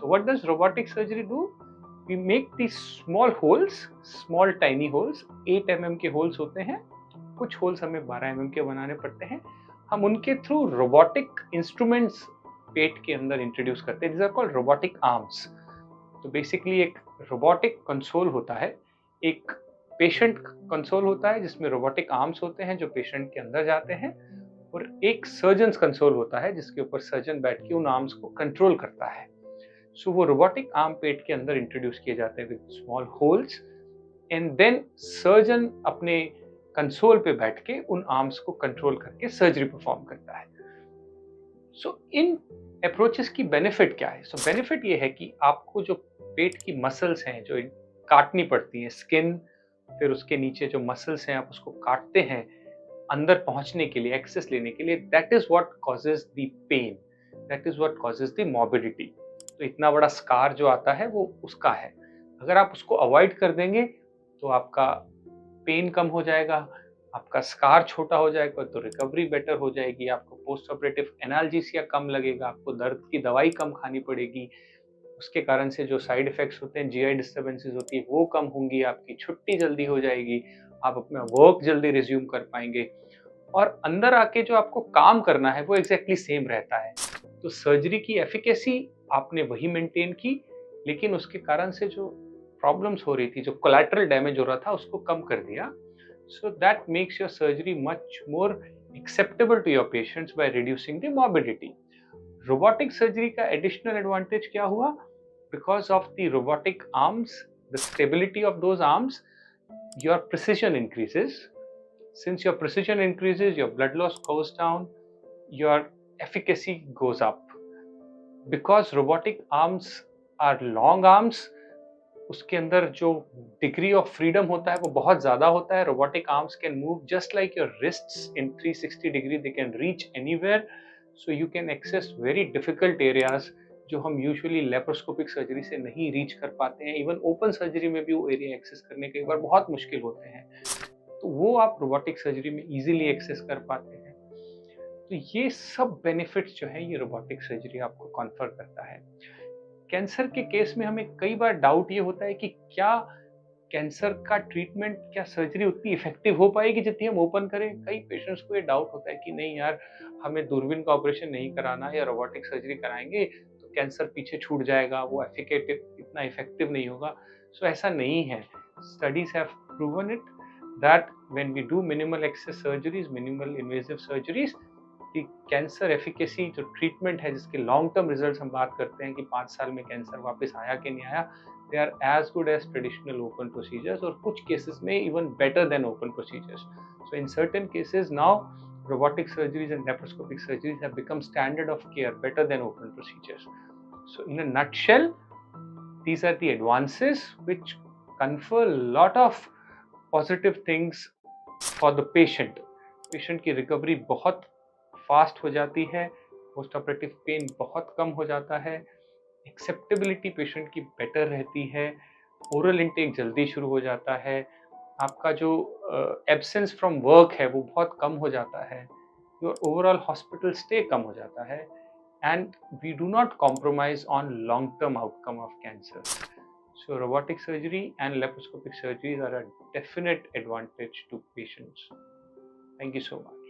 So what does robotic surgery do? We make these small holes, small tiny holes, 8 mm के holes होते हैं, कुछ holes हमें 12 mm के बनाने पड़ते हैं। हम उनके थ्रू रोबोटिक इंस्ट्रूमेंट्स पेट के अंदर इंट्रोड्यूस करते हैं। These are called robotic arms. तो बेसिकली एक रोबोटिक कंसोल होता है, एक पेशेंट कंसोल होता है जिसमें रोबोटिक आर्म्स होते हैं जो पेशेंट के अंदर जाते हैं, और एक सर्जन कंसोल होता है जिसके ऊपर सर्जन बैठ के उन आर्म्स को कंट्रोल करता है। सो वो रोबोटिक आर्म पेट के अंदर इंट्रोड्यूस किए जाते हैं with small holes, and then surgeon अपने कंसोल पे बैठ के उन आर्म्स को कंट्रोल करके सर्जरी परफॉर्म करता है। सो इन अप्रोचेस की बेनिफिट क्या है? सो बेनिफिट ये है कि आपको जो पेट की मसल्स हैं जो काटनी पड़ती हैं, स्किन, फिर उसके नीचे जो मसल्स हैं आप उसको काटते हैं अंदर पहुंचने के लिए, एक्सेस लेने के लिए, that is what causes the pain, that is what causes the morbidity. तो इतना बड़ा स्कार जो आता है वो उसका है। अगर आप उसको अवॉइड कर देंगे तो आपका पेन कम हो जाएगा, आपका स्कार छोटा हो जाएगा, तो रिकवरी बेटर हो जाएगी, आपको पोस्ट ऑपरेटिव एनाल्जेसिया कम लगेगा, आपको दर्द की दवाई कम खानी पड़ेगी, उसके कारण से जो साइड इफेक्ट्स होते हैं, जीआई डिस्टर्बेंसेस होती है वो कम होंगी, आपकी छुट्टी जल्दी हो जाएगी, आप अपना वर्क जल्दी रिज्यूम कर पाएंगे, और अंदर आके जो आपको काम करना है वो एग्जैक्टली सेम रहता है। तो सर्जरी की एफिकेसी आपने वही मेंटेन की, लेकिन उसके कारण से जो प्रॉब्लम्स हो रही थी, जो कोलैटरल डैमेज हो रहा था, उसको कम कर दिया। So that makes your surgery much more acceptable to your patients by reducing the morbidity. Robotic surgery का एडिशनल एडवांटेज क्या हुआ? Because of the robotic arms, the stability of those arms, your precision increases. Since your precision increases, your blood loss goes down, your efficacy goes up. Because robotic arms are long arms, उसके अंदर जो degree of freedom होता है वो बहुत ज़्यादा होता है। Robotic arms can move just like your wrists in 360 degree, they can reach anywhere, so you can access very difficult areas जो हम यूजुअली लेप्रोस्कोपिक सर्जरी से नहीं रीच कर पाते हैं। इवन ओपन सर्जरी में भी वो एरिया एक्सेस करने कई बार बहुत मुश्किल होते हैं, तो वो आप रोबोटिक सर्जरी में इजीली एक्सेस कर पाते हैं। तो ये सब बेनिफिट्स जो हैं ये रोबोटिक सर्जरी आपको कॉन्फर करता है। कैंसर के केस में हमें कई बार डाउट ये होता है कि क्या कैंसर का ट्रीटमेंट, क्या सर्जरी उतनी इफेक्टिव हो पाएगी जितनी हम ओपन करें? कई पेशेंट्स को ये डाउट होता है कि नहीं यार, हमें दूरबीन का ऑपरेशन नहीं कराना या रोबोटिक सर्जरी कराएंगे तो कैंसर पीछे छूट जाएगा, वो इतना इफेक्टिव नहीं होगा। सो ऐसा नहीं है। Studies have proven it that when we do minimal access surgeries, minimal invasive surgeries, कि कैंसर एफिकेसी जो ट्रीटमेंट है जिसके लॉन्ग टर्म रिजल्ट्स हम बात करते हैं कि 5 साल में कैंसर वापस आया कि नहीं आया, they are as good as traditional open procedures, और कुछ केसेस में even better than open procedures. So in certain cases now robotic surgeries and laparoscopic surgeries have become standard of care, better than open procedures. So in a nutshell, these are the advances which confer a lot of positive things for the patient. Patient की recovery बहुत fast हो जाती है, post operative pen बहुत कम हो जाता है, acceptability patient की बेटर रहती है, ओरल इंटेक जल्दी शुरू हो जाता है, आपका जो एब्सेंस फ्रॉम वर्क है वो बहुत कम हो जाता है, योर ओवरऑल हॉस्पिटल स्टे कम हो जाता है, and we do not compromise on long term outcome of cancer. So robotic surgery and laparoscopic surgeries are a definite advantage to patients. Thank you so much.